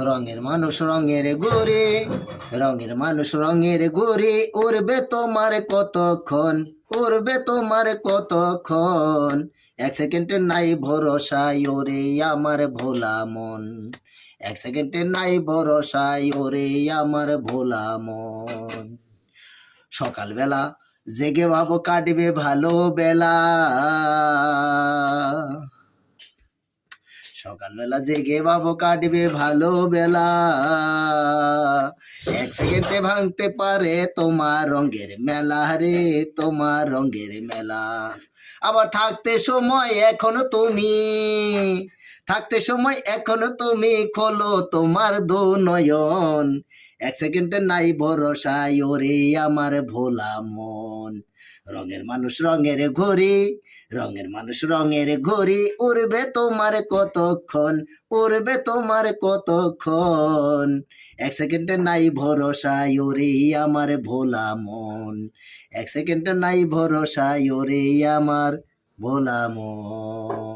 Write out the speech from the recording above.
রঙের মানুষ রঙের ঘুরি, রঙের মানুষ রঙের ঘুরি, উড়বে তোমার কতক্ষণ, উড়বে তোমার কতক্ষণ, এক সেকেন্ডের নাই ভরসায় ওরে আমার ভোলা মন, এক সেকেন্ডের নাই ভরসায় ওরে আমার ভোলা মন। সকালবেলা জেগে ভাবো কাটবে ভালো বেলা, সকালবেলা জেগে ভাবো কাটবে ভালো বেলা, এক সেকেন্ডে ভাঙতে পারে তোমার রঙের মেলা রে, তোমার রঙের মেলা। আবার থাকতে সময় এখনো তুমি, থাকতে সময় এখনো তুমি খোলো তোমার দু নয়ন, এক সেকেন্ডে নাই ভরসায় ওরে আমার ভোলা মন। রঙের মানুষ রঙের ঘড়ি, রঙের মানুষ রঙের ঘড়ি, উড়বে তোমার কতক্ষণ, উড়বে তোমার কতক্ষণ, এক সেকেন্ডে নাই ভরসায় ওরে আমার ভোলা মন, এক সেকেন্ডে নাই ভরসায় ওরে আমার ভোলা মন।